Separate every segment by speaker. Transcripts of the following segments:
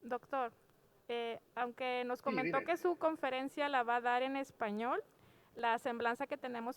Speaker 1: Doctor, aunque nos
Speaker 2: Sí,
Speaker 1: comentó
Speaker 2: dime.
Speaker 1: que su conferencia la va a dar en español, la semblanza que tenemos.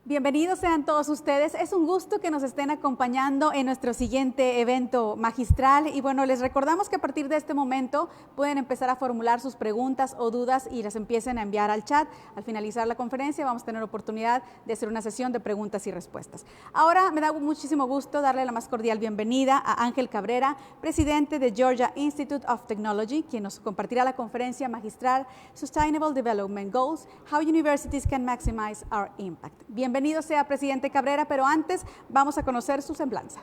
Speaker 3: Bienvenidos sean todos ustedes. Es un gusto que nos estén acompañando en nuestro siguiente evento magistral. Y bueno, les recordamos que a partir de este momento pueden empezar a formular sus preguntas o dudas y las empiecen a enviar al chat. Al finalizar la conferencia vamos a tener oportunidad de hacer una sesión de preguntas y respuestas. Ahora me da muchísimo gusto darle la más cordial bienvenida a Ángel Cabrera, presidente de Georgia Institute of Technology, quien nos compartirá la conferencia magistral Sustainable Development Goals, How Universities Can Maximize Our Impact. Bienvenido sea, presidente Cabrera, pero antes vamos a conocer su semblanza.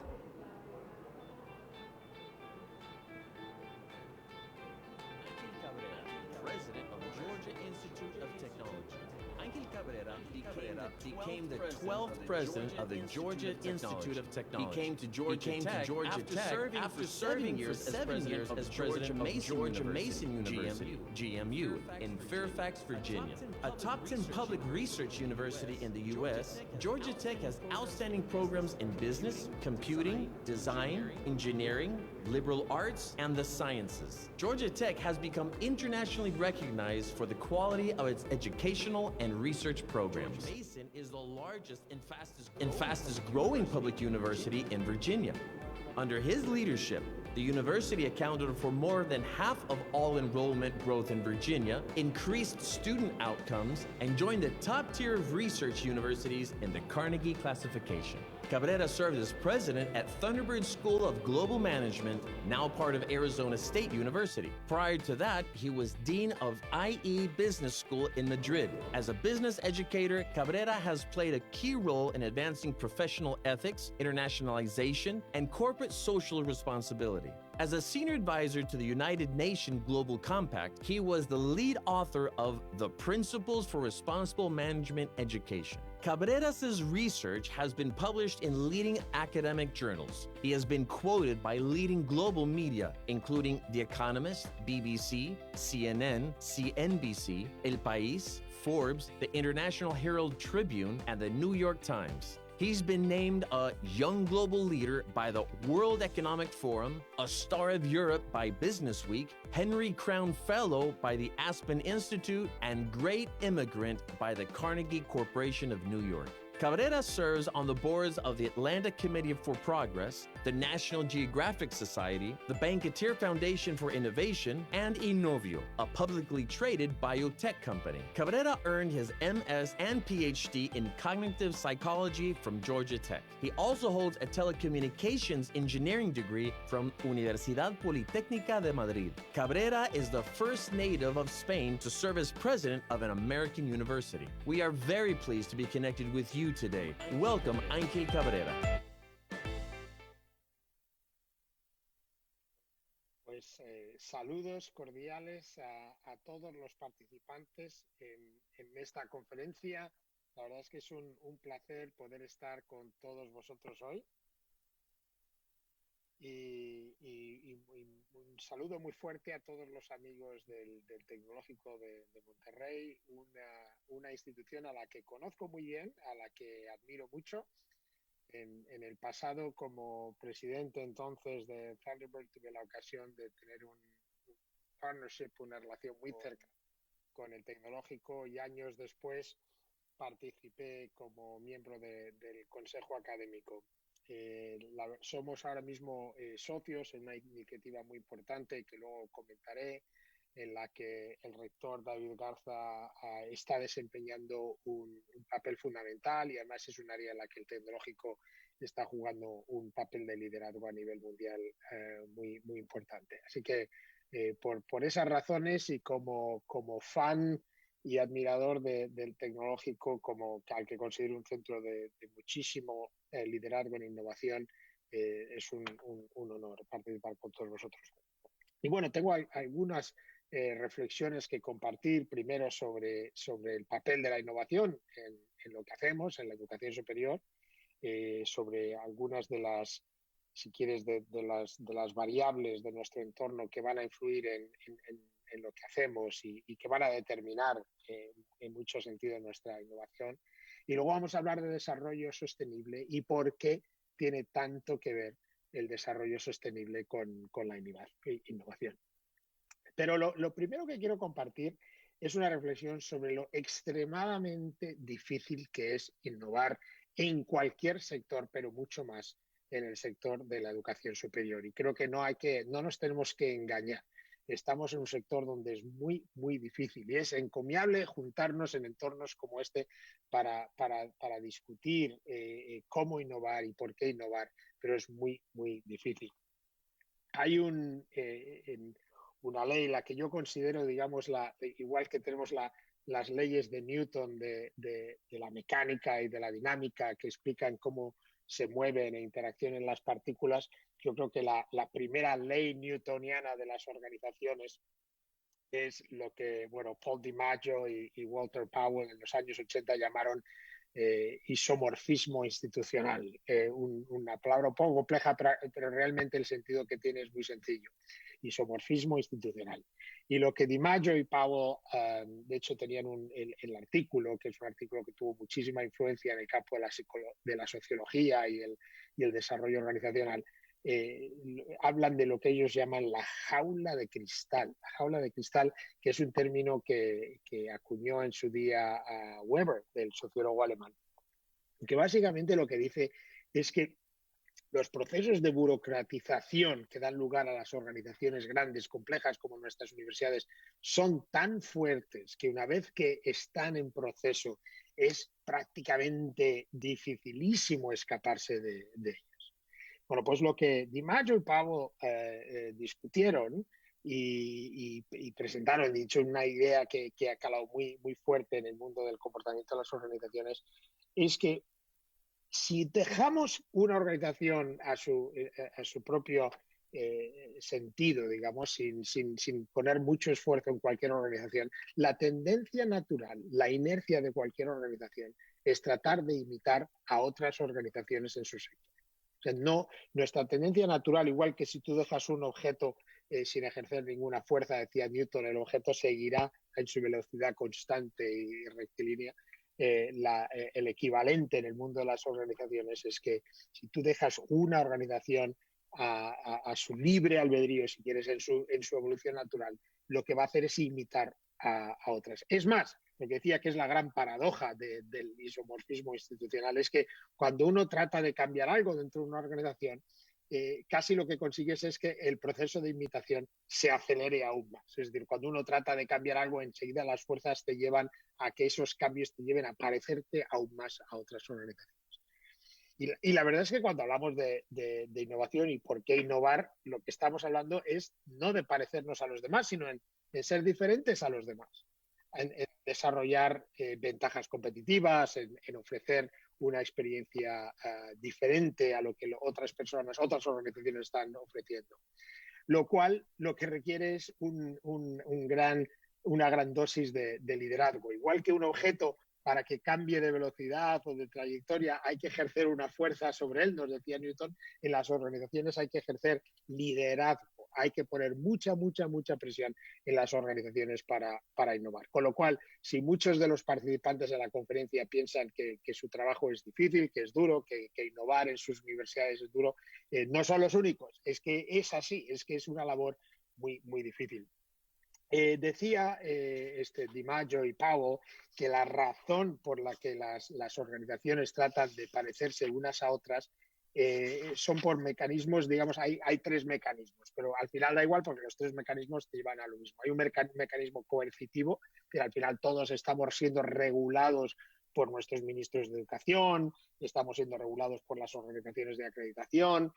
Speaker 4: Became the 12th president of the Georgia Institute of Technology. He came to Georgia Tech after serving for 7 years as president of Georgia Mason University, GMU, in Fairfax, Virginia. A top 10 public research university in the U.S., Georgia Tech has outstanding programs in business, computing, design, engineering, liberal arts, and the sciences. Georgia Tech has become internationally recognized for the quality of its educational and research programs. Mason is the largest and fastest growing public university in Virginia. Under his leadership, the university accounted for more than half of all enrollment growth in Virginia, increased student outcomes, and joined the top tier of research universities in the Carnegie classification. Cabrera served as president at Thunderbird School of Global Management, now part of Arizona State University. Prior to that, he was dean of IE Business School in Madrid. As a business educator, Cabrera has played a key role in advancing professional ethics, internationalization, and corporate social responsibility. As a senior advisor to the United Nations Global Compact, he was the lead author of The Principles for Responsible Management Education. Cabrera's research has been published in leading academic journals. He has been quoted by leading global media, including The Economist, BBC, CNN, CNBC, El País, Forbes, the International Herald Tribune, and the New York Times. He's been named a Young Global Leader by the World Economic Forum, a Star of Europe by Business Week, Henry Crown Fellow by the Aspen Institute, and Great Immigrant by the Carnegie Corporation of New York. Cabrera serves on the boards of the Atlanta Committee for Progress, the National Geographic Society, the Banketeer Foundation for Innovation, and Innovio, a publicly traded biotech company. Cabrera earned his MS and PhD in cognitive psychology from Georgia Tech. He also holds a telecommunications engineering degree from Universidad Politécnica de Madrid. Cabrera is the first native of Spain to serve as president of an American university. We are very pleased to be connected with you today. Welcome, Ángel Cabrera.
Speaker 2: Pues saludos cordiales a todos los participantes en esta conferencia. La verdad es que es un placer poder estar con todos vosotros hoy. un saludo muy fuerte a todos los amigos del Tecnológico de Monterrey, una institución a la que conozco muy bien, a la que admiro mucho. En el pasado, como presidente entonces de Thunderbird, tuve la ocasión de tener un partnership, una relación muy cercana con el Tecnológico, y años después participé como miembro del Consejo Académico. Somos ahora mismo socios en una iniciativa muy importante que luego comentaré, en la que el rector David Garza está desempeñando un papel fundamental, y además es un área en la que el Tecnológico está jugando un papel de liderazgo a nivel mundial muy, muy importante. Así que por esas razones, y como fan y admirador del Tecnológico, al que considero un centro de muchísimo liderazgo en innovación, es un honor participar con todos vosotros. Y bueno, tengo algunas reflexiones que compartir. Primero sobre el papel de la innovación en lo que hacemos en la educación superior, sobre algunas de las, si quieres, de las variables de nuestro entorno que van a influir en lo que hacemos y que van a determinar en mucho sentido nuestra innovación. Y luego vamos a hablar de desarrollo sostenible y por qué tiene tanto que ver el desarrollo sostenible con la innovación. Pero lo primero que quiero compartir es una reflexión sobre lo extremadamente difícil que es innovar en cualquier sector, pero mucho más en el sector de la educación superior. Y creo que no nos tenemos que engañar. Estamos en un sector donde es muy, muy difícil, y es encomiable juntarnos en entornos como este para discutir cómo innovar y por qué innovar, pero es muy, muy difícil. Hay una ley, la que yo considero, digamos, igual que tenemos las leyes de Newton de la mecánica y de la dinámica, que explican cómo se mueven e interaccionan las partículas. Yo creo que la primera ley newtoniana de las organizaciones es lo que, Paul DiMaggio y Walter Powell en los años 80 llamaron isomorfismo institucional. Una palabra un poco compleja, pero realmente el sentido que tiene es muy sencillo. Isomorfismo institucional. Y lo que DiMaggio y Powell, de hecho, tenían el artículo, que es un artículo que tuvo muchísima influencia en el campo de la sociología y el desarrollo organizacional, hablan de lo que ellos llaman la jaula de cristal. La jaula de cristal, que es un término que acuñó en su día a Weber, el sociólogo alemán, que básicamente lo que dice es que los procesos de burocratización que dan lugar a las organizaciones grandes, complejas como nuestras universidades, son tan fuertes que una vez que están en proceso es prácticamente dificilísimo escaparse de ellos. Bueno, pues lo que DiMaggio y Powell discutieron y presentaron, dicho, una idea que ha calado muy, muy fuerte en el mundo del comportamiento de las organizaciones, es que si dejamos una organización a su propio sentido, digamos, sin poner mucho esfuerzo en cualquier organización, la tendencia natural, la inercia de cualquier organización es tratar de imitar a otras organizaciones en su sector. O sea, nuestra tendencia natural, igual que si tú dejas un objeto sin ejercer ninguna fuerza, decía Newton, el objeto seguirá en su velocidad constante y rectilínea. El equivalente en el mundo de las organizaciones es que si tú dejas una organización a su libre albedrío, si quieres, en su evolución natural, lo que va a hacer es imitar a otras. Es más, lo que decía que es la gran paradoja del isomorfismo institucional es que cuando uno trata de cambiar algo dentro de una organización, casi lo que consigues es que el proceso de imitación se acelere aún más. Es decir, cuando uno trata de cambiar algo, enseguida las fuerzas te llevan a que esos cambios te lleven a parecerte aún más a otras organizaciones. Y la verdad es que cuando hablamos de innovación y por qué innovar, lo que estamos hablando es no de parecernos a los demás, sino en ser diferentes a los demás, en desarrollar ventajas competitivas, en ofrecer una experiencia diferente a lo que otras organizaciones están ofreciendo. Lo cual lo que requiere es una gran dosis de liderazgo. Igual que un objeto para que cambie de velocidad o de trayectoria hay que ejercer una fuerza sobre él, nos decía Newton. En las organizaciones hay que ejercer liderazgo, hay que poner mucha presión en las organizaciones para innovar. Con lo cual, si muchos de los participantes de la conferencia piensan que su trabajo es difícil, que es duro, que innovar en sus universidades es duro, no son los únicos, es que es así, es que es una labor muy difícil. Decía Di Maggio y Powell que la razón por la que las organizaciones tratan de parecerse unas a otras son por mecanismos, digamos, hay tres mecanismos, pero al final da igual porque los tres mecanismos te llevan a lo mismo. Hay un mecanismo coercitivo, que al final todos estamos siendo regulados por nuestros ministros de educación, estamos siendo regulados por las organizaciones de acreditación.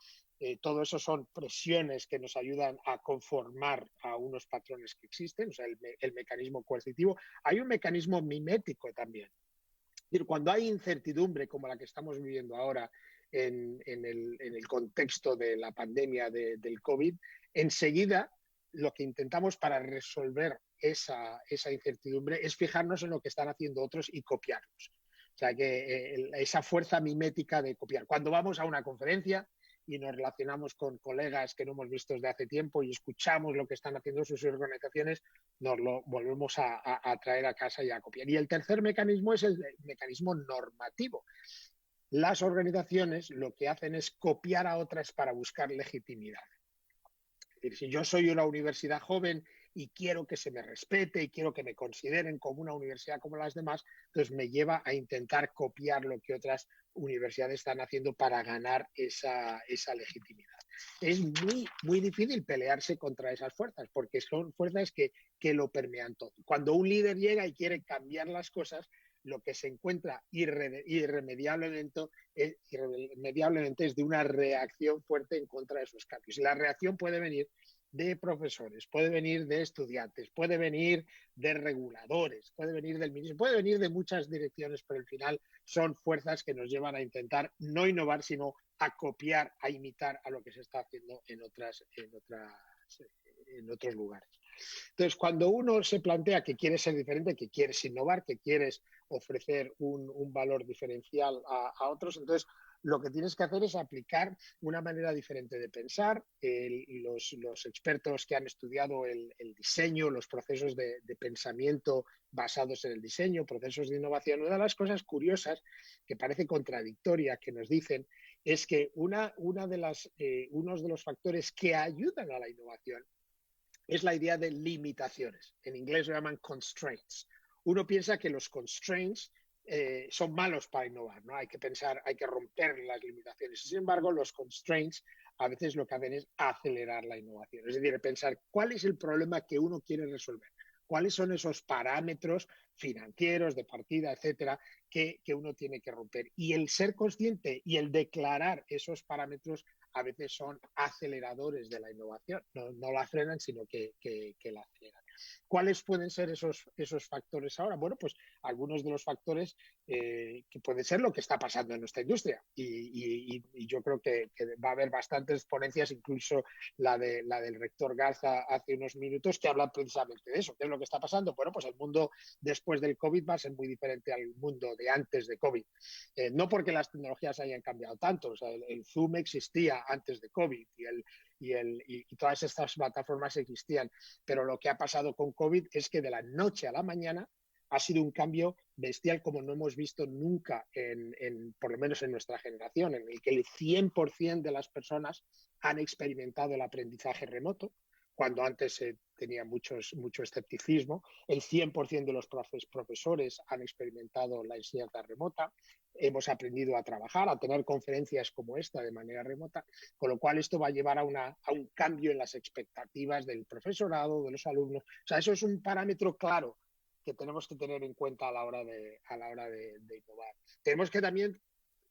Speaker 2: Todo eso son presiones que nos ayudan a conformar a unos patrones que existen, o sea, el mecanismo coercitivo. Hay un mecanismo mimético también. Es decir, cuando hay incertidumbre como la que estamos viviendo ahora en el contexto de la pandemia del COVID, enseguida lo que intentamos para resolver esa incertidumbre es fijarnos en lo que están haciendo otros y copiarlos. O sea, que esa fuerza mimética de copiar. Cuando vamos a una conferencia y nos relacionamos con colegas que no hemos visto desde hace tiempo y escuchamos lo que están haciendo sus organizaciones, nos lo volvemos a traer a casa y a copiar. Y el tercer mecanismo es el mecanismo normativo. Las organizaciones lo que hacen es copiar a otras para buscar legitimidad. Es decir, si yo soy una universidad joven y quiero que se me respete y quiero que me consideren como una universidad como las demás, entonces me lleva a intentar copiar lo que otras universidades están haciendo para ganar esa legitimidad. Es muy difícil pelearse contra esas fuerzas, porque son fuerzas que lo permean todo. Cuando un líder llega y quiere cambiar las cosas, lo que se encuentra irremediablemente es de una reacción fuerte en contra de esos cambios. Y la reacción puede venir de profesores, puede venir de estudiantes, puede venir de reguladores, puede venir del ministro, puede venir de muchas direcciones, pero al final son fuerzas que nos llevan a intentar no innovar, sino a copiar, a imitar a lo que se está haciendo en otros lugares. Entonces, cuando uno se plantea que quiere ser diferente, que quieres innovar, que quieres ofrecer un valor diferencial a otros, entonces lo que tienes que hacer es aplicar una manera diferente de pensar. Los expertos que han estudiado el diseño, los procesos de pensamiento basados en el diseño, procesos de innovación, una de las cosas curiosas que parece contradictoria que nos dicen es que unos de los factores que ayudan a la innovación es la idea de limitaciones. En inglés lo llaman constraints. Uno piensa que los constraints son malos para innovar, ¿no? Hay que pensar, hay que romper las limitaciones. Sin embargo, los constraints a veces lo que hacen es acelerar la innovación. Es decir, pensar cuál es el problema que uno quiere resolver, cuáles son esos parámetros financieros, de partida, etcétera, que uno tiene que romper. Y el ser consciente y el declarar esos parámetros a veces son aceleradores de la innovación. No la frenan, sino que la aceleran. ¿Cuáles pueden ser esos factores ahora? Bueno, pues algunos de los factores que puede ser lo que está pasando en nuestra industria. Y yo creo que va a haber bastantes ponencias, incluso la del rector Garza hace unos minutos, que habla precisamente de eso. ¿Qué es lo que está pasando? Bueno, pues el mundo después del COVID va a ser muy diferente al mundo de antes de COVID. No porque las tecnologías hayan cambiado tanto. O sea, el Zoom existía antes de COVID y todas estas plataformas existían, pero lo que ha pasado con COVID es que de la noche a la mañana ha sido un cambio bestial como no hemos visto nunca, por lo menos en nuestra generación, en el que el 100% de las personas han experimentado el aprendizaje remoto, cuando antes tenía mucho escepticismo. El 100% de los profesores han experimentado la enseñanza remota. Hemos aprendido a trabajar, a tener conferencias como esta de manera remota, con lo cual esto va a llevar a un cambio en las expectativas del profesorado, de los alumnos. O sea, eso es un parámetro claro que tenemos que tener en cuenta a la hora de innovar. Tenemos que también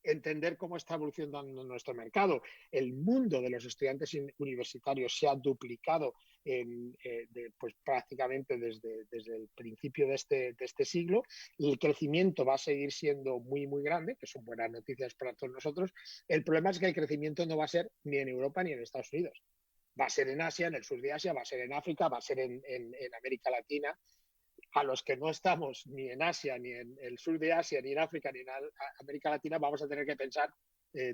Speaker 2: entender cómo está evolucionando nuestro mercado. El mundo de los estudiantes universitarios se ha duplicado pues prácticamente desde el principio de este siglo, y el crecimiento va a seguir siendo muy grande, que son buenas noticias para todos nosotros. El problema es que el crecimiento no va a ser ni en Europa ni en Estados Unidos. Va a ser en Asia, en el sur de Asia, va a ser en África, va a ser en América Latina. a los que no estamos ni en Asia, ni en el sur de Asia, ni en África, ni en América Latina, vamos a tener que pensar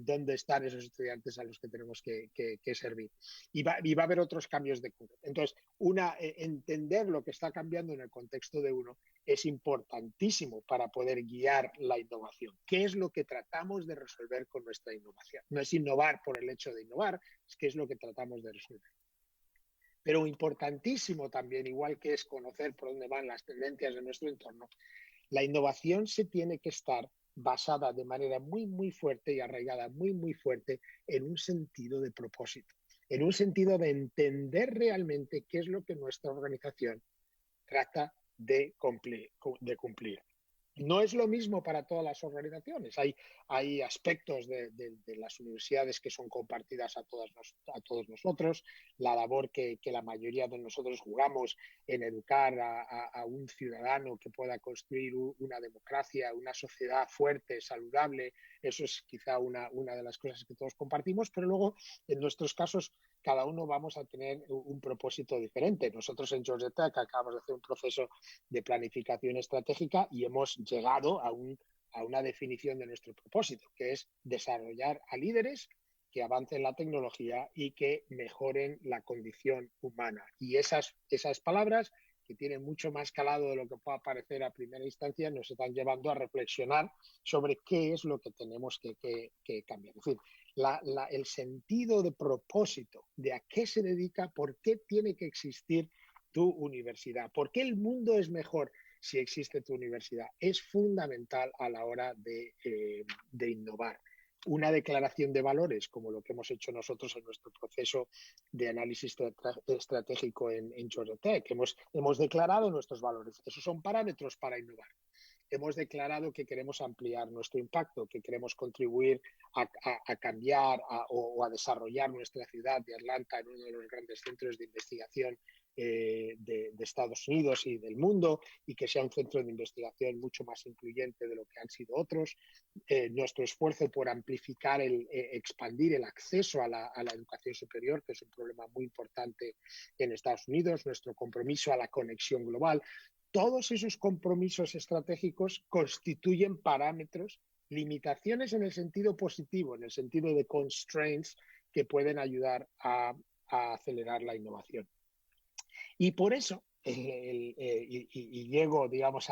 Speaker 2: dónde están esos estudiantes a los que tenemos que servir. Y va a haber otros cambios de curso. Entonces, entender lo que está cambiando en el contexto de uno es importantísimo para poder guiar la innovación. ¿Qué es lo que tratamos de resolver con nuestra innovación? No es innovar por el hecho de innovar, es qué es lo que tratamos de resolver. Pero importantísimo también, igual que es conocer por dónde van las tendencias de nuestro entorno, la innovación se tiene que estar basada de manera muy, muy fuerte y arraigada muy, muy fuerte en un sentido de propósito, en un sentido de entender realmente qué es lo que nuestra organización trata de cumplir. No es lo mismo para todas las organizaciones. Hay aspectos de las universidades que son compartidas a todos nosotros. La labor que la mayoría de nosotros jugamos en educar a un ciudadano que pueda construir una democracia, una sociedad fuerte, saludable, eso es quizá una de las cosas que todos compartimos, pero luego en nuestros casos cada uno vamos a tener un propósito diferente. Nosotros en Georgia Tech acabamos de hacer un proceso de planificación estratégica y hemos llegado a una definición de nuestro propósito, que es desarrollar a líderes que avancen la tecnología y que mejoren la condición humana. Y esas palabras, que tienen mucho más calado de lo que pueda parecer a primera instancia, nos están llevando a reflexionar sobre qué es lo que tenemos que cambiar. Es decir, el sentido de propósito, de a qué se dedica, por qué tiene que existir tu universidad, por qué el mundo es mejor si existe tu universidad, es fundamental a la hora de innovar. Una declaración de valores, como lo que hemos hecho nosotros en nuestro proceso de análisis estratégico en Georgia Tech. Hemos declarado nuestros valores. Esos son parámetros para innovar. Hemos declarado que queremos ampliar nuestro impacto, que queremos contribuir a cambiar o a desarrollar nuestra ciudad de Atlanta en uno de los grandes centros de investigación de Estados Unidos y del mundo, y que sea un centro de investigación mucho más incluyente de lo que han sido otros. Nuestro esfuerzo por amplificar, expandir el acceso a la educación superior, que es un problema muy importante en Estados Unidos, nuestro compromiso a la conexión global. Todos esos compromisos estratégicos constituyen parámetros, limitaciones en el sentido positivo, en el sentido de constraints que pueden ayudar a acelerar la innovación. Y por eso, y llego, digamos,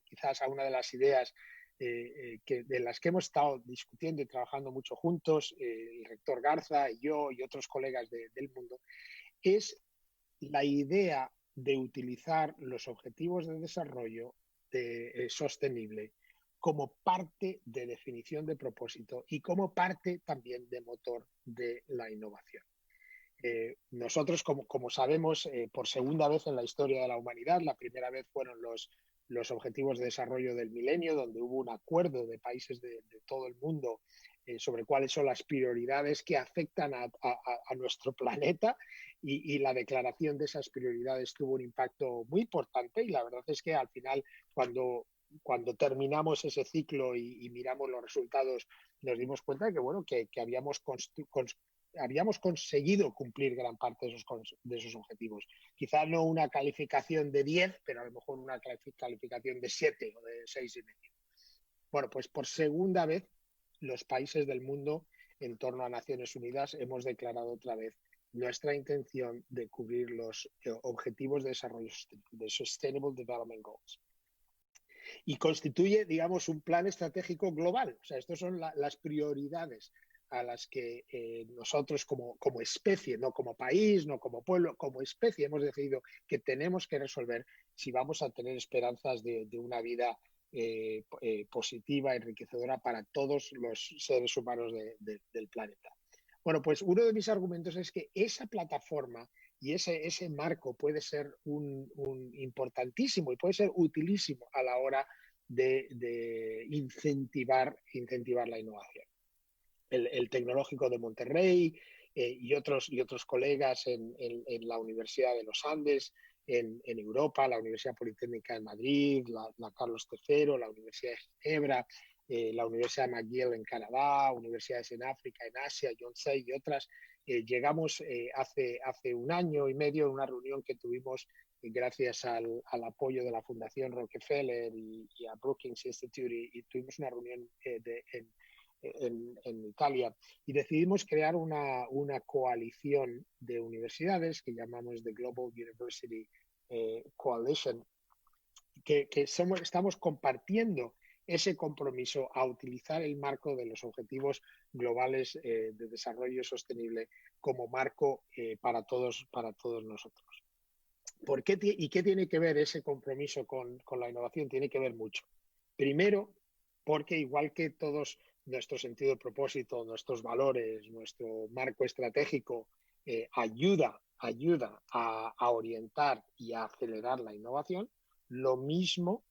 Speaker 2: quizás a una de las ideas de las que hemos estado discutiendo y trabajando mucho juntos, el rector Garza y yo y otros colegas del mundo, es la idea de utilizar los objetivos de desarrollo sostenible como parte de definición de propósito y como parte también de motor de la innovación. Nosotros, como sabemos, por segunda vez en la historia de la humanidad, la primera vez fueron los Objetivos de Desarrollo del Milenio, donde hubo un acuerdo de países de todo el mundo sobre cuáles son las prioridades que afectan a nuestro planeta, y la declaración de esas prioridades tuvo un impacto muy importante, y la verdad es que al final, cuando terminamos ese ciclo y miramos los resultados, nos dimos cuenta de que, bueno, que habíamos conseguido cumplir gran parte de esos objetivos. Quizá no una calificación de 10, pero a lo mejor una calificación de 7 o de 6,5. Bueno, pues por segunda vez los países del mundo en torno a Naciones Unidas hemos declarado otra vez nuestra intención de cubrir los objetivos de desarrollo sostenible, de Sustainable Development Goals. Y constituye, digamos, un plan estratégico global. O sea, estas son las prioridades a las que nosotros como especie, no como país, no como pueblo, como especie, hemos decidido que tenemos que resolver si vamos a tener esperanzas de una vida positiva, enriquecedora para todos los seres humanos del planeta. Bueno, pues uno de mis argumentos es que esa plataforma y ese marco puede ser un importantísimo y puede ser utilísimo a la hora de incentivar la innovación. El Tecnológico de Monterrey y otros colegas en la Universidad de los Andes, en Europa, la Universidad Politécnica de Madrid, la Carlos III, la Universidad de Ginebra, la Universidad McGill en Canadá, universidades en África, en Asia, Yonsei y otras, Llegamos hace un año y medio a una reunión que tuvimos gracias al apoyo de la Fundación Rockefeller y a Brookings Institute, y tuvimos una reunión en Italia, y decidimos crear una coalición de universidades que llamamos The Global University Coalition, que estamos compartiendo ese compromiso a utilizar el marco de los Objetivos Globales de Desarrollo Sostenible como marco para todos nosotros. ¿Por qué y qué tiene que ver ese compromiso con la innovación? Tiene que ver mucho. Primero, porque igual que todos nuestro sentido de propósito, nuestros valores, nuestro marco estratégico ayuda a orientar y a acelerar la innovación, lo mismo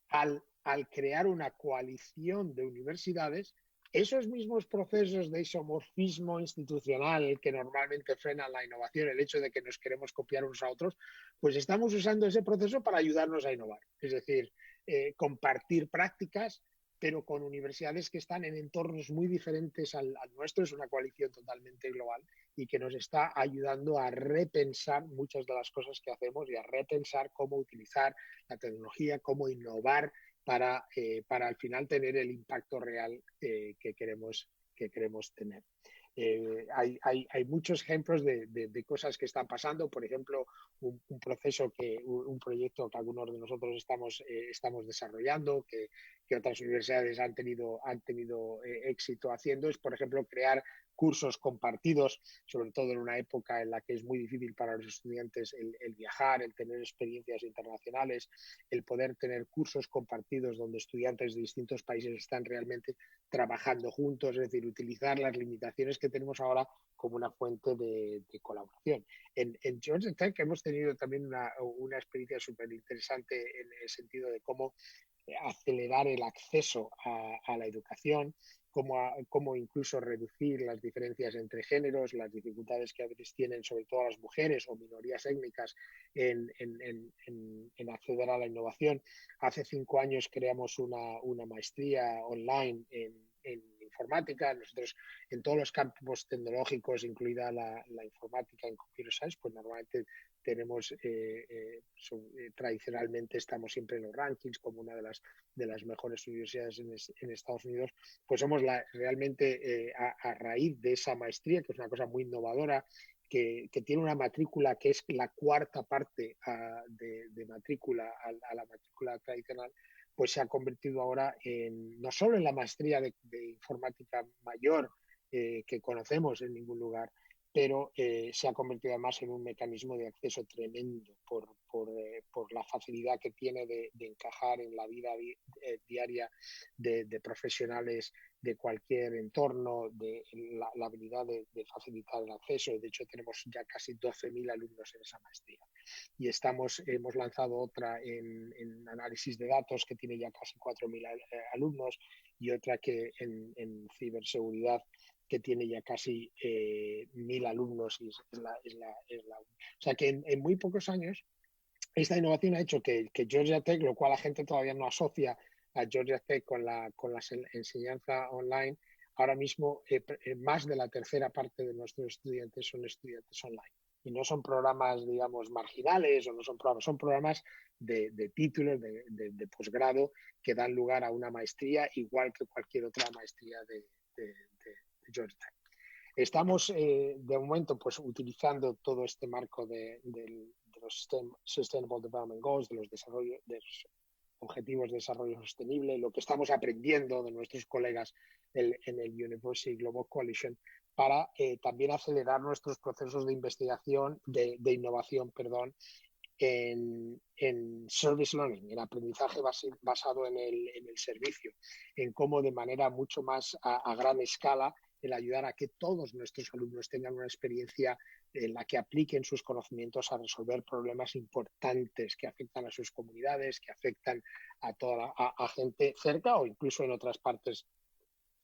Speaker 2: al crear una coalición de universidades, esos mismos procesos de isomorfismo institucional que normalmente frenan la innovación, el hecho de que nos queremos copiar unos a otros, pues estamos usando ese proceso para ayudarnos a innovar. Es decir, compartir prácticas, pero con universidades que están en entornos muy diferentes al nuestro. Es una coalición totalmente global y que nos está ayudando a repensar muchas de las cosas que hacemos y a repensar cómo utilizar la tecnología, cómo innovar para al final tener el impacto real que queremos tener. Hay muchos ejemplos de cosas que están pasando. Por ejemplo, un proyecto que algunos de nosotros estamos desarrollando, que otras universidades han tenido éxito haciendo, es, por ejemplo, crear cursos compartidos, sobre todo en una época en la que es muy difícil para los estudiantes el viajar, el tener experiencias internacionales, el poder tener cursos compartidos donde estudiantes de distintos países están realmente trabajando juntos, es decir, utilizar las limitaciones que tenemos ahora como una fuente de colaboración. En Georgia Tech hemos tenido también una experiencia súper interesante en el sentido de cómo acelerar el acceso a la educación, cómo incluso reducir las diferencias entre géneros, las dificultades que a veces tienen sobre todo las mujeres o minorías étnicas en acceder a la innovación. Hace 5 años creamos una maestría online en informática. Nosotros en todos los campos tecnológicos, incluida la informática en Computer Science, pues normalmente tenemos tradicionalmente estamos siempre en los rankings como una de las mejores universidades en Estados Unidos. Pues somos realmente a raíz de esa maestría, que es una cosa muy innovadora, que tiene una matrícula que es la 4ª parte de matrícula a la matrícula tradicional, pues se ha convertido ahora no solo en la maestría de informática mayor que conocemos en ningún lugar, pero se ha convertido además en un mecanismo de acceso tremendo por la facilidad que tiene de encajar en la vida diaria de profesionales de cualquier entorno, de la habilidad de facilitar el acceso. De hecho, tenemos ya casi 12.000 alumnos en esa maestría. Y hemos lanzado otra en análisis de datos que tiene ya casi 4.000 alumnos, y otra que en ciberseguridad que tiene ya casi 1.000 alumnos, y o sea que en muy pocos años esta innovación ha hecho que Georgia Tech, lo cual la gente todavía no asocia a Georgia Tech con la enseñanza online, ahora mismo más de la 1/3 parte de nuestros estudiantes son estudiantes online. Y no son programas, digamos, marginales, o no son programas de títulos, de posgrado, que dan lugar a una maestría igual que cualquier otra maestría de Georgia Tech. Estamos de momento pues utilizando todo este marco de los Sustainable Development Goals, de los Objetivos de Desarrollo Sostenible, lo que estamos aprendiendo de nuestros colegas en el University Global Coalition, para también acelerar nuestros procesos de investigación, de innovación, en service learning, en aprendizaje basado en el servicio, en cómo de manera mucho más a gran escala el ayudar a que todos nuestros alumnos tengan una experiencia en la que apliquen sus conocimientos a resolver problemas importantes que afectan a sus comunidades, que afectan a gente cerca o incluso en otras partes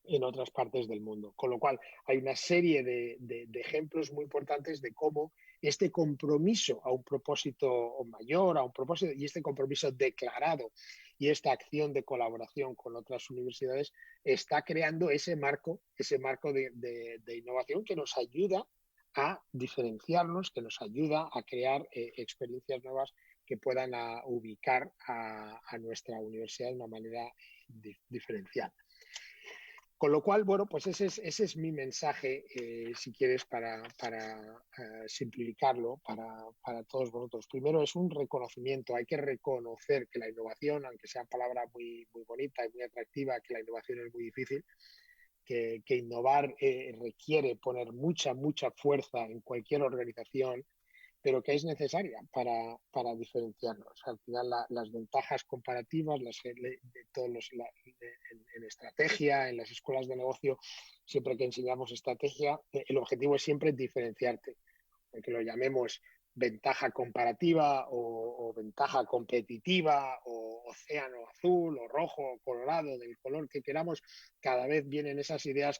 Speaker 2: del mundo. Con lo cual hay una serie de ejemplos muy importantes de cómo este compromiso a un propósito mayor, a un propósito, y este compromiso declarado y esta acción de colaboración con otras universidades está creando ese marco de innovación que nos ayuda a diferenciarnos, que nos ayuda a crear experiencias nuevas que puedan ubicar a nuestra universidad de una manera diferencial. Con lo cual, bueno, pues ese es mi mensaje, si quieres, para simplificarlo para todos vosotros. Primero, es un reconocimiento. Hay que reconocer que la innovación, aunque sea palabra muy, muy bonita y muy atractiva, que la innovación es muy difícil, que innovar requiere poner mucha fuerza en cualquier organización, pero que es necesaria para diferenciarnos. Al final, las ventajas comparativas, en estrategia, en las escuelas de negocio, siempre que enseñamos estrategia, el objetivo es siempre diferenciarte, que lo llamemos ventaja comparativa o ventaja competitiva o océano azul o rojo o colorado, del color que queramos. Cada vez vienen esas ideas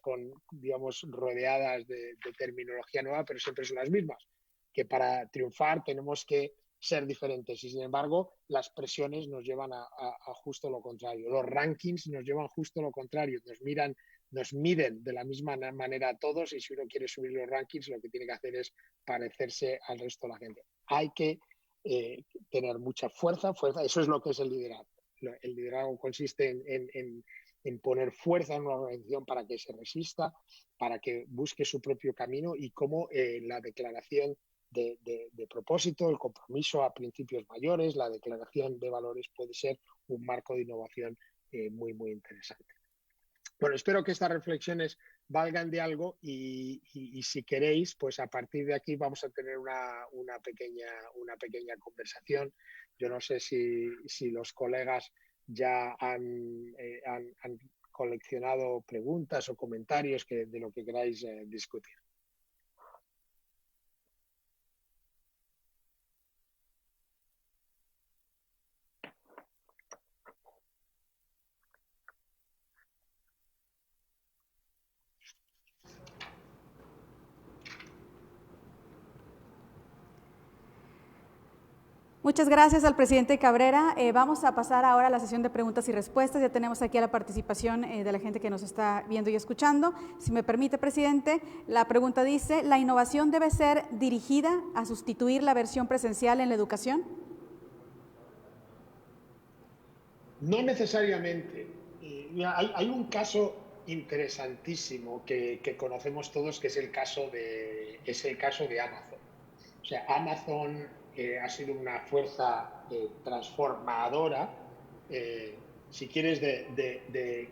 Speaker 2: digamos, rodeadas de terminología nueva, pero siempre son las mismas, que para triunfar tenemos que ser diferentes y, sin embargo, las presiones nos llevan a justo lo contrario. Los rankings nos llevan justo lo contrario. Nos miden de la misma manera a todos, y si uno quiere subir los rankings, lo que tiene que hacer es parecerse al resto de la gente. Hay que tener mucha fuerza. Eso es lo que es el liderazgo. El liderazgo consiste en poner fuerza en una organización para que se resista, para que busque su propio camino, y cómo la declaración de propósito, el compromiso a principios mayores, la declaración de valores puede ser un marco de innovación muy, muy interesante. Bueno, espero que estas reflexiones valgan de algo y si queréis, pues a partir de aquí vamos a tener una pequeña conversación. Yo no sé si los colegas ya han coleccionado preguntas o comentarios de lo que queráis discutir.
Speaker 3: Muchas gracias al presidente Cabrera. Vamos a pasar ahora a la sesión de preguntas y respuestas. Ya tenemos aquí a la participación de la gente que nos está viendo y escuchando. Si me permite, presidente, la pregunta dice: ¿la innovación debe ser dirigida a sustituir la versión presencial en la educación?
Speaker 2: No necesariamente. Hay un caso interesantísimo que conocemos todos, que es el caso de Amazon. O sea, Amazon ha sido una fuerza transformadora, si quieres, de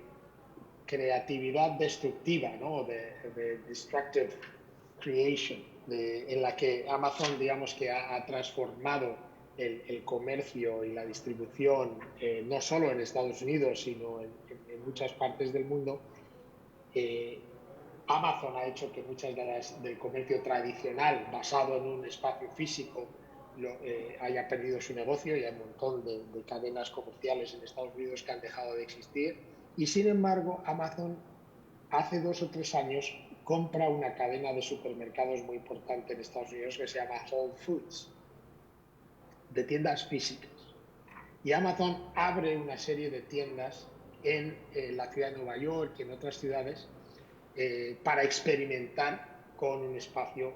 Speaker 2: creatividad destructiva, ¿no? de destructive creation, en la que Amazon, digamos, que ha transformado el comercio y la distribución, no solo en Estados Unidos, sino en muchas partes del mundo. Amazon ha hecho que muchas del comercio tradicional, basado en un espacio físico, haya perdido su negocio, y hay un montón de cadenas comerciales en Estados Unidos que han dejado de existir. Y sin embargo, Amazon hace 2 o 3 años compra una cadena de supermercados muy importante en Estados Unidos que se llama Whole Foods, de tiendas físicas. Y Amazon abre una serie de tiendas en la ciudad de Nueva York y en otras ciudades para experimentar con un espacio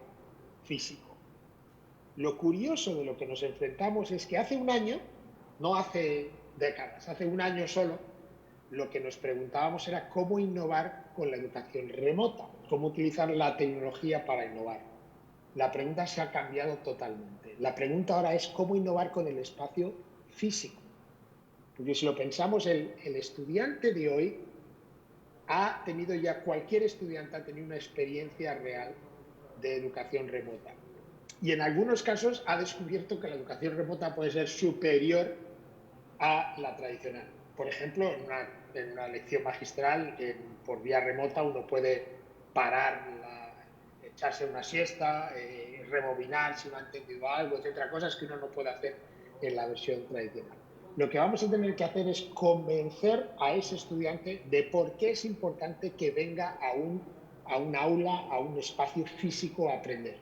Speaker 2: físico. Lo curioso de lo que nos enfrentamos es que hace un año, no hace décadas, hace un año solo, lo que nos preguntábamos era cómo innovar con la educación remota, cómo utilizar la tecnología para innovar. La pregunta se ha cambiado totalmente. La pregunta ahora es cómo innovar con el espacio físico. Porque si lo pensamos, el estudiante de hoy cualquier estudiante ha tenido una experiencia real de educación remota. Y en algunos casos ha descubierto que la educación remota puede ser superior a la tradicional. Por ejemplo, en una lección magistral por vía remota uno puede parar, echarse una siesta, rebobinar si no ha entendido algo, etcétera, cosas que uno no puede hacer en la versión tradicional. Lo que vamos a tener que hacer es convencer a ese estudiante de por qué es importante que venga a un aula, a un espacio físico a aprender.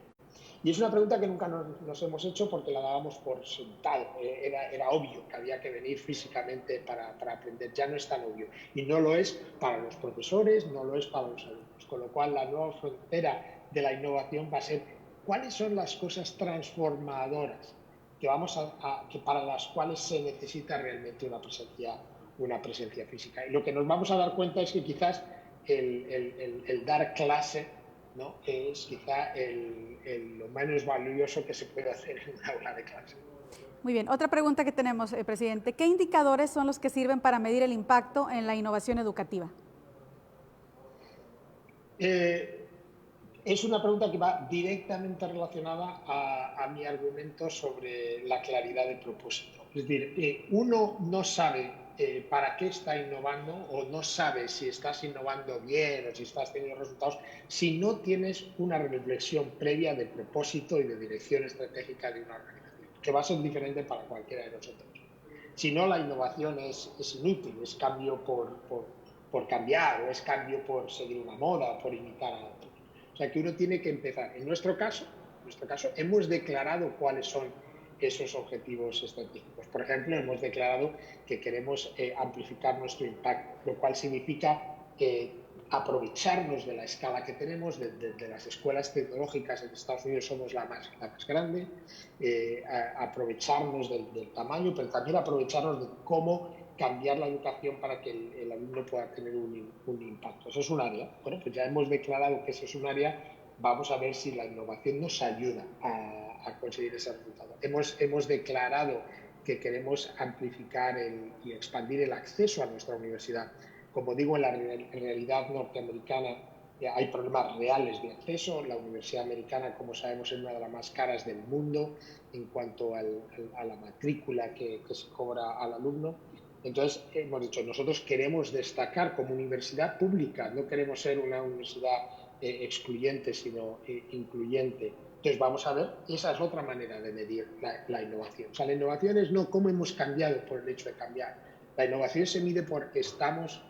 Speaker 2: Y es una pregunta que nunca nos hemos hecho porque la dábamos por sentado. Era obvio que había que venir físicamente para aprender. Ya no es tan obvio. Y no lo es para los profesores, no lo es para los alumnos. Con lo cual, la nueva frontera de la innovación va a ser cuáles son las cosas transformadoras que para las cuales se necesita realmente una presencia física. Y lo que nos vamos a dar cuenta es que quizás el dar clase, ¿no?, es quizá lo menos valioso que se puede hacer en una aula de clase.
Speaker 3: Muy bien, otra pregunta que tenemos, presidente. ¿Qué indicadores son los que sirven para medir el impacto en la innovación educativa?
Speaker 2: Es una pregunta que va directamente relacionada a mi argumento sobre la claridad de propósito. Es decir, uno no sabe para qué está innovando o no sabe si estás innovando bien o si estás teniendo resultados si no tienes una reflexión previa de propósito y de dirección estratégica de una organización, que va a ser diferente para cualquiera de nosotros. Si no, la innovación es inútil, es cambio por cambiar, o es cambio por seguir una moda, por imitar a otros. O sea que uno tiene que empezar. En nuestro caso hemos declarado cuáles son esos objetivos estratégicos. Por ejemplo, hemos declarado que queremos amplificar nuestro impacto, lo cual significa aprovecharnos de la escala que tenemos, de las escuelas tecnológicas. En Estados Unidos somos la más grande, aprovecharnos del tamaño, pero también aprovecharnos de cómo cambiar la educación para que el alumno pueda tener un impacto. Eso es un área. Bueno, pues ya hemos declarado que eso es un área. Vamos a ver si la innovación nos ayuda a conseguir ese resultado. Hemos declarado que queremos amplificar y expandir el acceso a nuestra universidad. Como digo, en la realidad norteamericana hay problemas reales de acceso. La universidad americana, como sabemos, es una de las más caras del mundo en cuanto a la matrícula que se cobra al alumno. Entonces, hemos dicho, nosotros queremos destacar como universidad pública, no queremos ser una universidad excluyente, sino incluyente. Entonces, vamos a ver, esa es otra manera de medir la innovación. O sea, la innovación es no cómo hemos cambiado por el hecho de cambiar. La innovación se mide porque estamos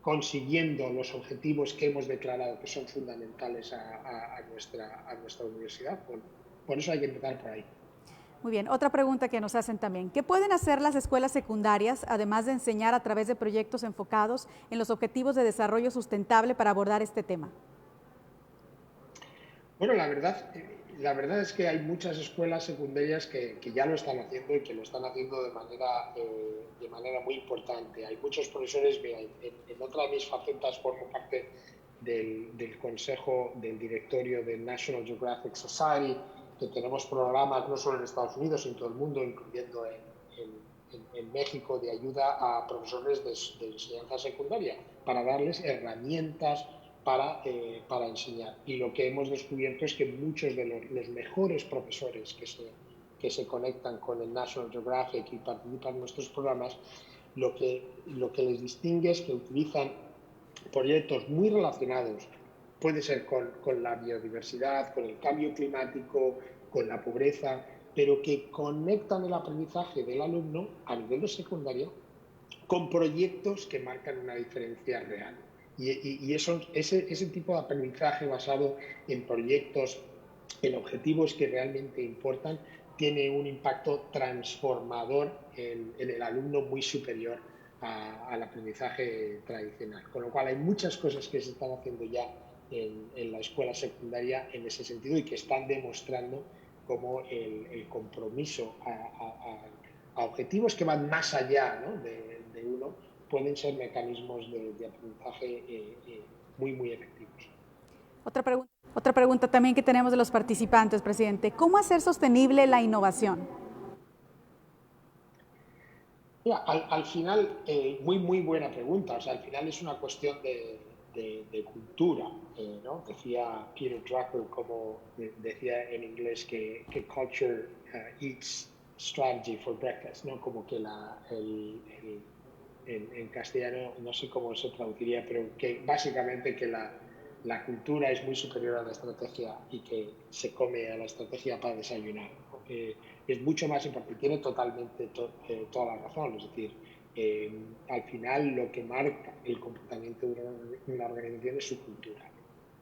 Speaker 2: consiguiendo los objetivos que hemos declarado que son fundamentales a nuestra universidad. Por eso hay que empezar por ahí.
Speaker 3: Muy bien, otra pregunta que nos hacen también. ¿Qué pueden hacer las escuelas secundarias, además de enseñar a través de proyectos enfocados en los objetivos de desarrollo sustentable para abordar este tema?
Speaker 2: Bueno, la verdad es que hay muchas escuelas secundarias que ya lo están haciendo y que lo están haciendo de manera muy importante. Hay muchos profesores, en otra de mis facetas formo parte del consejo del directorio del National Geographic Society, que tenemos programas no solo en Estados Unidos, sino en todo el mundo, incluyendo en México, de ayuda a profesores de enseñanza secundaria para darles herramientas para enseñar. Y lo que hemos descubierto es que muchos de los mejores profesores que se conectan con el National Geographic y participan en nuestros programas, lo que les distingue es que utilizan proyectos muy relacionados, puede ser con la biodiversidad, con el cambio climático, con la pobreza, pero que conectan el aprendizaje del alumno a nivel de secundaria con proyectos que marcan una diferencia real. Y ese tipo de aprendizaje basado en proyectos, en objetivos que realmente importan, tiene un impacto transformador en el alumno muy superior al aprendizaje tradicional. Con lo cual hay muchas cosas que se están haciendo ya en la escuela secundaria en ese sentido y que están demostrando cómo el compromiso a objetivos que van más allá, ¿no?, de uno, pueden ser mecanismos de aprendizaje muy efectivos.
Speaker 3: Otra pregunta también que tenemos de los participantes, presidente. ¿Cómo hacer sostenible la innovación?
Speaker 2: Mira, al final, muy buena pregunta. O sea, al final es una cuestión de cultura, ¿no? Decía Peter Drucker, como decía en inglés, que culture eats strategy for breakfast, ¿no? Como que en castellano no sé cómo se traduciría, pero que básicamente que la cultura es muy superior a la estrategia y que se come a la estrategia para desayunar. Es mucho más importante, tiene totalmente toda la razón, es decir, al final lo que marca el comportamiento de una organización es su cultura.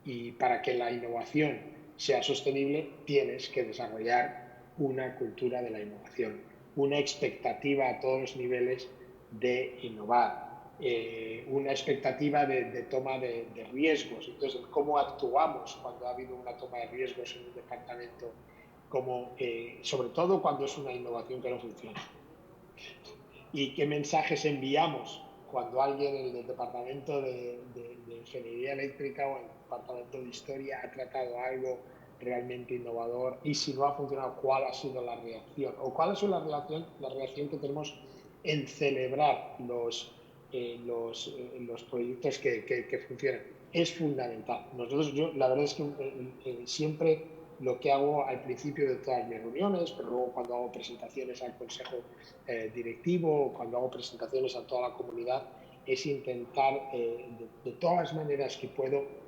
Speaker 2: Y para que la innovación sea sostenible, tienes que desarrollar una cultura de la innovación, una expectativa a todos los niveles de innovar, una expectativa de toma de riesgos. Entonces, cómo actuamos cuando ha habido una toma de riesgos en un departamento, sobre todo cuando es una innovación que no funciona. Y qué mensajes enviamos cuando alguien en el departamento de ingeniería eléctrica o en el departamento de historia ha tratado algo realmente innovador, y si no ha funcionado, cuál ha sido la reacción, o cuál ha sido la reacción que tenemos en celebrar los proyectos que funcionan. Es fundamental. Yo la verdad es que siempre lo que hago al principio de todas mis reuniones, pero luego cuando hago presentaciones al consejo directivo, cuando hago presentaciones a toda la comunidad, es intentar de todas las maneras que puedo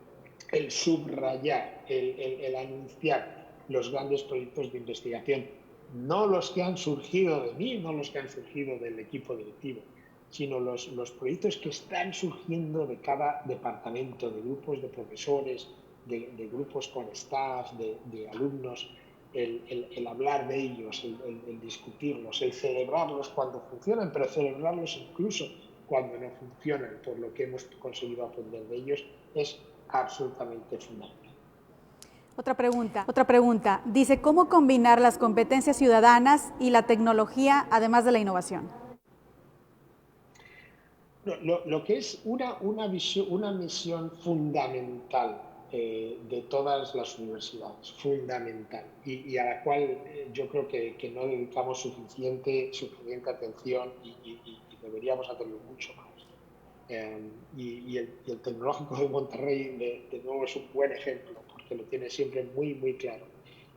Speaker 2: el subrayar, el anunciar los grandes proyectos de investigación, no los que han surgido de mí, no los que han surgido del equipo directivo, sino los proyectos que están surgiendo de cada departamento, de grupos de profesores, de grupos con staff, de alumnos, el hablar de ellos, el discutirlos, el celebrarlos cuando funcionan, pero celebrarlos incluso cuando no funcionan, por lo que hemos conseguido aprender de ellos, es absolutamente fundamental.
Speaker 3: Otra pregunta. Dice, ¿cómo combinar las competencias ciudadanas y la tecnología, además de la innovación?
Speaker 2: Lo que es una misión fundamental de todas las universidades, fundamental, y a la cual yo creo que no dedicamos suficiente atención y deberíamos hacerlo mucho más. Y el Tecnológico de Monterrey, de nuevo, es un buen ejemplo, porque lo tiene siempre muy, muy claro.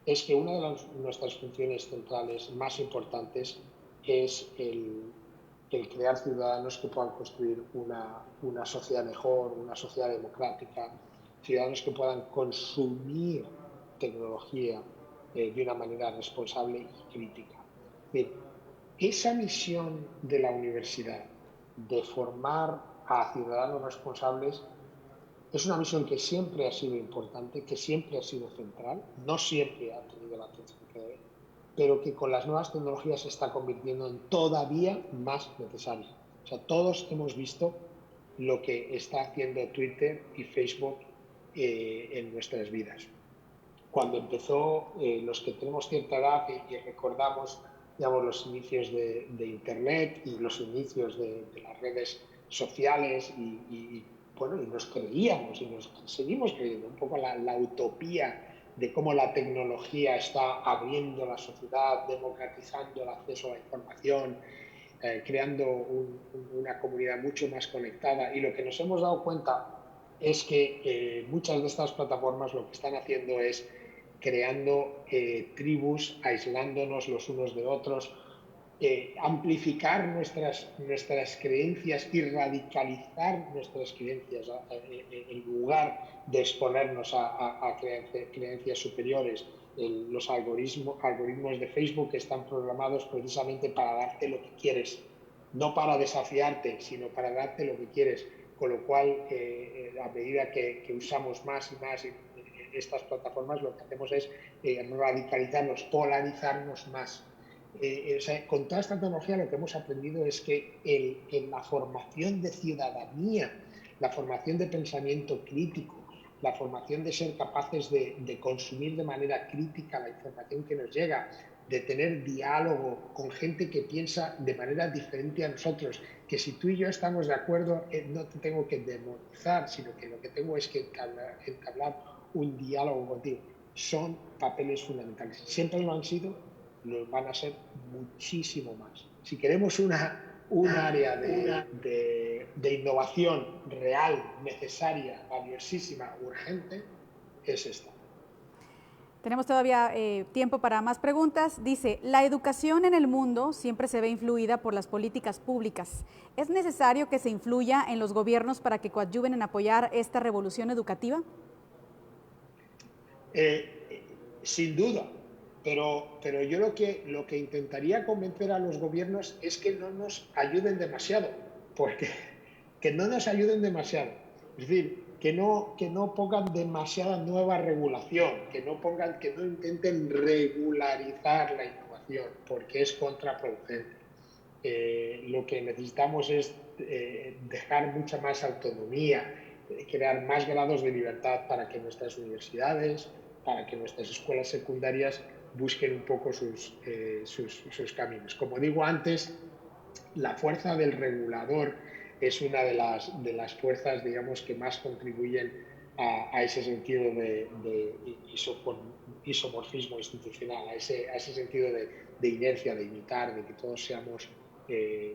Speaker 2: Es que una de nuestras funciones centrales más importantes es el crear ciudadanos que puedan construir una sociedad mejor, una sociedad democrática, ciudadanos que puedan consumir tecnología de una manera responsable y crítica. Bien, esa misión de la universidad de formar a ciudadanos responsables es una misión que siempre ha sido importante, que siempre ha sido central, no siempre ha tenido la atención que debe, pero que con las nuevas tecnologías se está convirtiendo en todavía más necesaria. O sea, todos hemos visto lo que está haciendo Twitter y Facebook en nuestras vidas. Cuando empezó, los que tenemos cierta edad y recordamos, digamos, los inicios de Internet y los inicios de las redes sociales y nos creíamos y nos seguimos creyendo un poco la utopía de cómo la tecnología está abriendo la sociedad, democratizando el acceso a la información, creando una comunidad mucho más conectada. Y lo que nos hemos dado cuenta es que muchas de estas plataformas lo que están haciendo es creando tribus, aislándonos los unos de otros, amplificar nuestras creencias y radicalizar nuestras creencias en lugar de exponernos a creencias superiores. Los algoritmos de Facebook están programados precisamente para darte lo que quieres, no para desafiarte, sino para darte lo que quieres, con lo cual a medida que usamos más y más estas plataformas, lo que hacemos es radicalizarnos, polarizarnos más. O sea, con toda esta tecnología lo que hemos aprendido es que en la formación de ciudadanía, la formación de pensamiento crítico, la formación de ser capaces de consumir de manera crítica la información que nos llega, de tener diálogo con gente que piensa de manera diferente a nosotros, que si tú y yo estamos de acuerdo, no te tengo que demonizar, sino que lo que tengo es que entablar un diálogo contigo. Son papeles fundamentales. Siempre lo han sido, lo van a ser muchísimo más. Si queremos un área de innovación real, necesaria, valiosísima, urgente, es esta.
Speaker 3: Tenemos todavía tiempo para más preguntas. Dice, la educación en el mundo siempre se ve influida por las políticas públicas. ¿Es necesario que se influya en los gobiernos para que coadyuven en apoyar esta revolución educativa?
Speaker 2: Sin duda, pero yo lo que intentaría convencer a los gobiernos es que no nos ayuden demasiado, porque que no nos ayuden demasiado. Es decir, que no pongan demasiada nueva regulación, que no intenten regularizar la innovación, porque es contraproducente. Lo que necesitamos es dejar mucha más autonomía, crear más grados de libertad para que nuestras universidades, para que nuestras escuelas secundarias busquen un poco sus caminos. Como digo antes, la fuerza del regulador es una de las fuerzas, digamos, que más contribuyen a ese sentido de isomorfismo institucional, a ese sentido de inercia, de imitar, de que todos seamos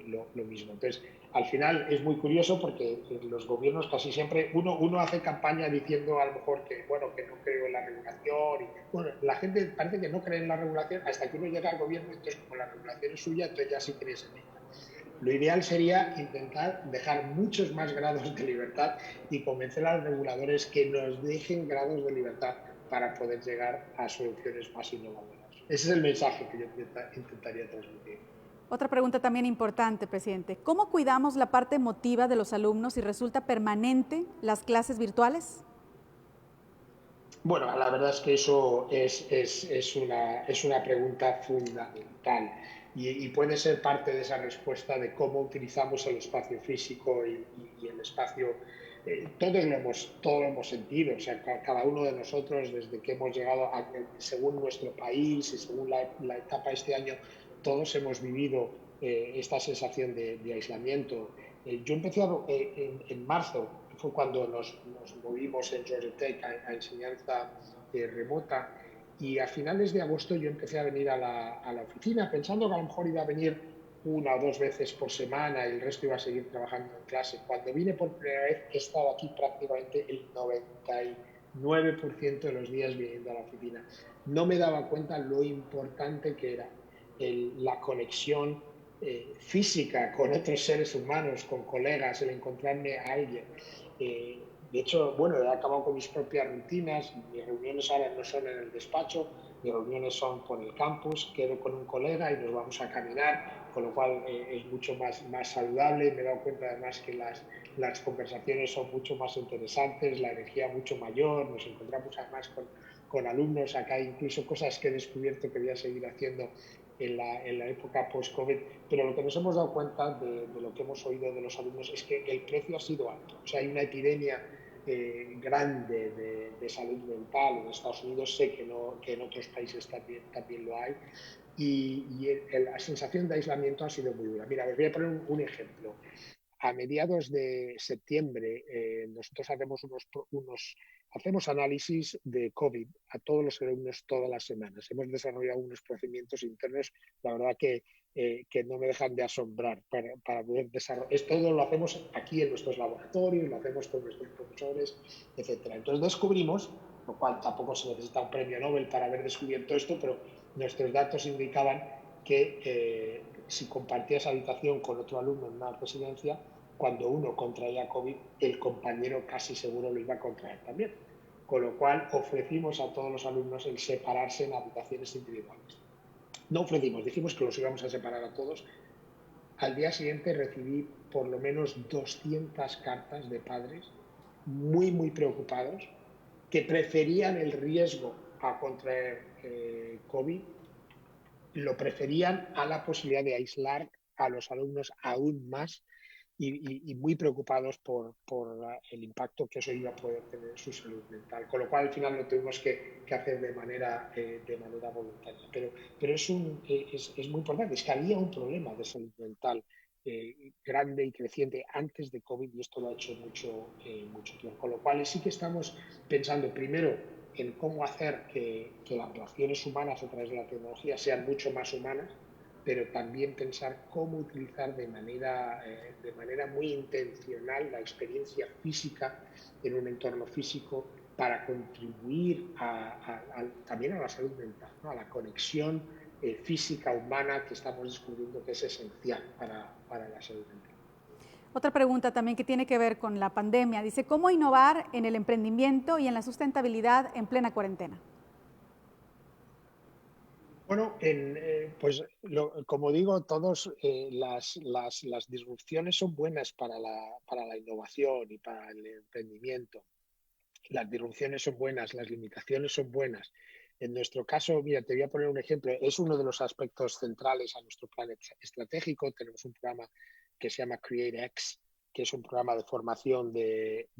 Speaker 2: lo mismo. Entonces, al final es muy curioso porque los gobiernos casi siempre, uno hace campaña diciendo a lo mejor que, bueno, que no creo en la regulación. Y, bueno, la gente parece que no cree en la regulación hasta que uno llega al gobierno, entonces como la regulación es suya, entonces ya sí crees en ella. Lo ideal sería intentar dejar muchos más grados de libertad y convencer a los reguladores que nos dejen grados de libertad para poder llegar a soluciones más innovadoras. Ese es el mensaje que yo intentaría transmitir.
Speaker 3: Otra pregunta también importante, presidente. ¿Cómo cuidamos la parte emotiva de los alumnos si resulta permanente las clases virtuales?
Speaker 2: Bueno, la verdad es que eso es una pregunta fundamental y puede ser parte de esa respuesta de cómo utilizamos el espacio físico y el espacio. Todos lo hemos sentido, o sea, cada uno de nosotros, desde que hemos llegado, según nuestro país y según la etapa de este año, todos hemos vivido esta sensación de aislamiento. Yo empecé en marzo, fue cuando nos movimos en Georgia Tech a enseñanza remota, y a finales de agosto yo empecé a venir a la oficina pensando que a lo mejor iba a venir 1 o 2 veces por semana y el resto iba a seguir trabajando en clase. Cuando vine por primera vez he estado aquí prácticamente el 99% de los días viniendo a la oficina. No me daba cuenta lo importante que era la conexión física con otros seres humanos, con colegas, el encontrarme a alguien. De hecho, bueno, he acabado con mis propias rutinas, mis reuniones ahora no son en el despacho, mis reuniones son por el campus, quedo con un colega y nos vamos a caminar, con lo cual es mucho más saludable. Me he dado cuenta además que las conversaciones son mucho más interesantes, la energía mucho mayor, nos encontramos además con alumnos. Acá hay incluso cosas que he descubierto que voy a seguir haciendo en la época post-COVID, pero lo que nos hemos dado cuenta de lo que hemos oído de los alumnos es que el precio ha sido alto. O sea, hay una epidemia grande de salud mental en Estados Unidos, sé que en otros países también lo hay, y la sensación de aislamiento ha sido muy dura. Mira, os voy a poner un ejemplo. A mediados de septiembre nosotros hacemos análisis de COVID a todos los alumnos todas las semanas. Hemos desarrollado unos procedimientos internos, la verdad que no me dejan de asombrar para poder desarrollar. Todo lo hacemos aquí en nuestros laboratorios, lo hacemos con nuestros profesores, etc. Entonces descubrimos, lo cual tampoco se necesita un premio Nobel para haber descubierto esto, pero nuestros datos indicaban que si compartías habitación con otro alumno en una residencia, cuando uno contraía COVID, el compañero casi seguro lo iba a contraer también. Con lo cual ofrecimos a todos los alumnos el separarse en habitaciones individuales. No ofrecimos, dijimos que los íbamos a separar a todos. Al día siguiente recibí por lo menos 200 cartas de padres muy, muy preocupados, que preferían el riesgo a contraer COVID, lo preferían a la posibilidad de aislar a los alumnos aún más y muy preocupados por el impacto que eso iba a poder tener en su salud mental. Con lo cual, al final lo tuvimos que hacer de manera voluntaria. Pero es muy importante, es que había un problema de salud mental grande y creciente antes de COVID, y esto lo ha hecho mucho tiempo. Con lo cual sí que estamos pensando primero en cómo hacer que las relaciones humanas a través de la tecnología sean mucho más humanas, pero también pensar cómo utilizar de manera muy intencional la experiencia física en un entorno físico para contribuir también a la salud mental, ¿no? A la conexión física humana que estamos descubriendo que es esencial para la salud mental.
Speaker 3: Otra pregunta también que tiene que ver con la pandemia. Dice, ¿cómo innovar en el emprendimiento y en la sustentabilidad en plena cuarentena?
Speaker 2: Bueno, como digo, las disrupciones son buenas para la innovación y para el emprendimiento. Las disrupciones son buenas, las limitaciones son buenas. En nuestro caso, mira, te voy a poner un ejemplo. Es uno de los aspectos centrales a nuestro plan estratégico. Tenemos un programa que se llama CreateX, que es un programa de formación de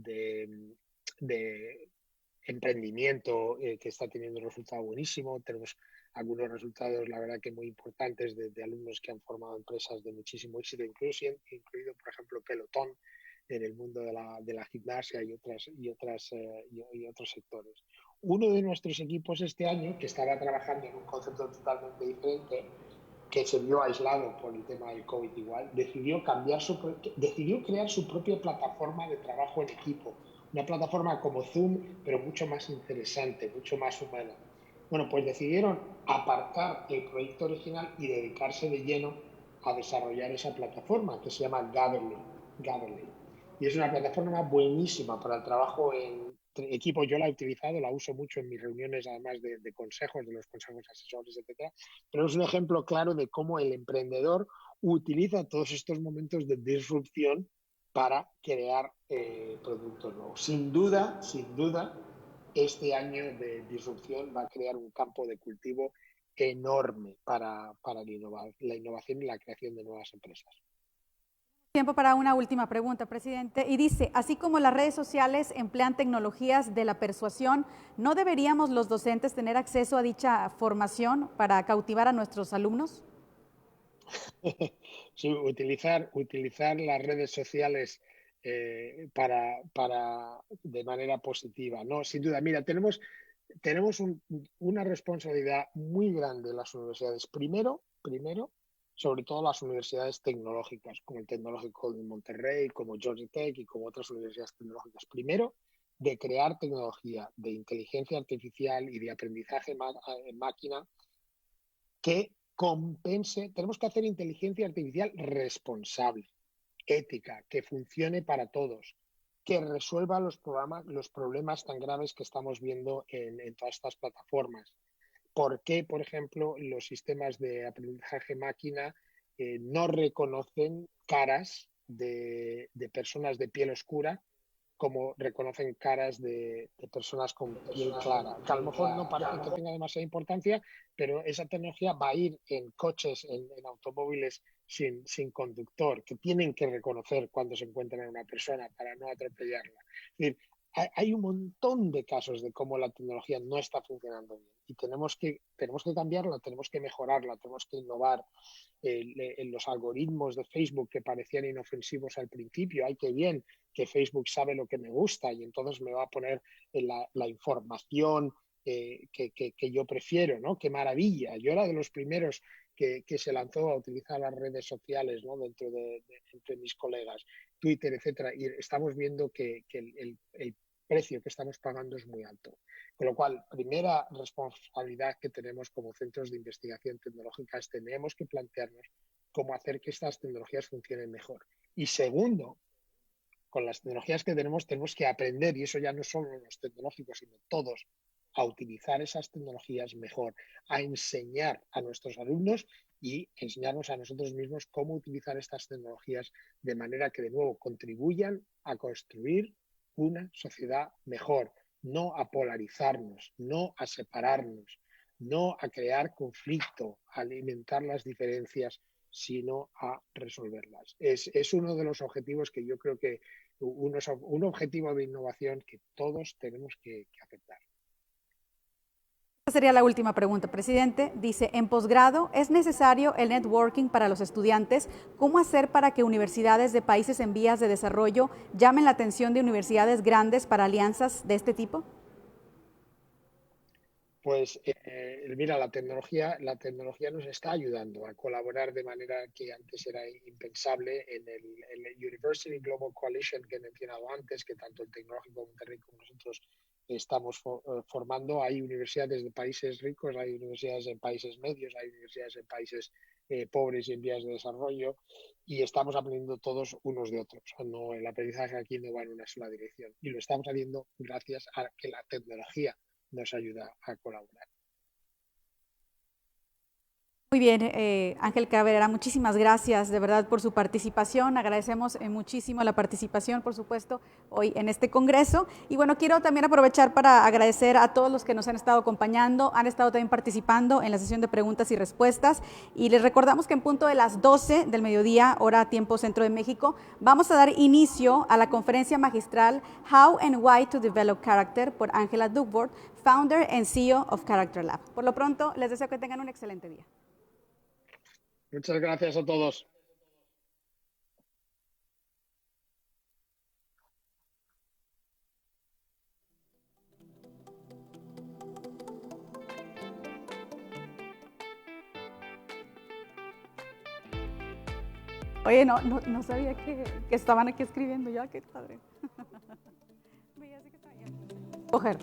Speaker 2: emprendimiento que está teniendo un resultado buenísimo. Tenemos algunos resultados, la verdad, que muy importantes de alumnos que han formado empresas de muchísimo éxito, incluido por ejemplo, Pelotón en el mundo de la gimnasia y otros sectores. Uno de nuestros equipos este año, que estaba trabajando en un concepto totalmente diferente, que se vio aislado por el tema del COVID igual, decidió crear su propia plataforma de trabajo en equipo, una plataforma como Zoom, pero mucho más interesante, mucho más humana. Bueno, pues decidieron apartar el proyecto original y dedicarse de lleno a desarrollar esa plataforma que se llama Gatherly. Y es una plataforma buenísima para el trabajo en equipo. Yo la he utilizado, la uso mucho en mis reuniones, además de consejos, de los consejos asesores, etcétera. Pero es un ejemplo claro de cómo el emprendedor utiliza todos estos momentos de disrupción para crear productos nuevos. Sin duda, este año de disrupción va a crear un campo de cultivo enorme para la innovación y la creación de nuevas empresas.
Speaker 3: Tiempo para una última pregunta, presidente. Y dice, así como las redes sociales emplean tecnologías de la persuasión, ¿no deberíamos los docentes tener acceso a dicha formación para cautivar a nuestros alumnos?
Speaker 2: Sí, utilizar las redes sociales de manera positiva, ¿no? Sin duda, mira, tenemos una responsabilidad muy grande en las universidades. Primero, sobre todo las universidades tecnológicas, como el Tecnológico de Monterrey, como Georgia Tech y como otras universidades tecnológicas. Primero, de crear tecnología de inteligencia artificial y de aprendizaje en máquina que compense. Tenemos que hacer inteligencia artificial responsable, ética, que funcione para todos, que resuelva los problemas tan graves que estamos viendo en todas estas plataformas. ¿Por qué, por ejemplo, los sistemas de aprendizaje máquina no reconocen caras de personas de piel oscura como reconocen caras de personas con piel clara? Que a lo mejor no parece que tenga demasiada importancia, pero esa tecnología va a ir en coches, en automóviles sin conductor, que tienen que reconocer cuando se encuentran a una persona para no atropellarla. Es decir, hay un montón de casos de cómo la tecnología no está funcionando bien y tenemos que cambiarla, tenemos que mejorarla, tenemos que innovar. En los algoritmos de Facebook que parecían inofensivos al principio, ¡ay, qué bien! Que Facebook sabe lo que me gusta y entonces me va a poner la información que yo prefiero, ¿no? ¡Qué maravilla! Yo era de los primeros que se lanzó a utilizar las redes sociales, ¿no? Entre mis colegas, Twitter, etcétera, y estamos viendo que el precio que estamos pagando es muy alto. Con lo cual, primera responsabilidad que tenemos como centros de investigación tecnológica es tenemos que plantearnos cómo hacer que estas tecnologías funcionen mejor. Y segundo, con las tecnologías que tenemos que aprender, y eso ya no solo los tecnológicos, sino todos, a utilizar esas tecnologías mejor, a enseñar a nuestros alumnos y enseñarnos a nosotros mismos cómo utilizar estas tecnologías de manera que, de nuevo, contribuyan a construir una sociedad mejor, no a polarizarnos, no a separarnos, no a crear conflicto, a alimentar las diferencias, sino a resolverlas. Es uno de los objetivos que yo creo que un objetivo de innovación que todos tenemos que aceptar.
Speaker 3: Esta sería la última pregunta, presidente. Dice, en posgrado, ¿es necesario el networking para los estudiantes? ¿Cómo hacer para que universidades de países en vías de desarrollo llamen la atención de universidades grandes para alianzas de este tipo?
Speaker 2: Pues mira, la tecnología nos está ayudando a colaborar de manera que antes era impensable en el University Global Coalition que he mencionado antes, que tanto el Tecnológico de Monterrey como nosotros estamos formando. Hay universidades de países ricos, hay universidades en países medios, hay universidades en países pobres y en vías de desarrollo, y estamos aprendiendo todos unos de otros. No, el aprendizaje aquí no va en una sola dirección y lo estamos haciendo gracias a que la tecnología nos ayuda a colaborar.
Speaker 3: Muy bien, Ángel Cabrera, muchísimas gracias de verdad por su participación. Agradecemos muchísimo la participación, por supuesto, hoy en este congreso. Y bueno, quiero también aprovechar para agradecer a todos los que nos han estado acompañando, han estado también participando en la sesión de preguntas y respuestas. Y les recordamos que en punto de las 12 del mediodía, hora tiempo Centro de México, vamos a dar inicio a la conferencia magistral How and Why to Develop Character por Angela Duckworth, founder and CEO of Character Lab. Por lo pronto, les deseo que tengan un excelente día.
Speaker 2: Muchas gracias a todos.
Speaker 3: Oye, no sabía que estaban aquí escribiendo ya, qué padre. Coger.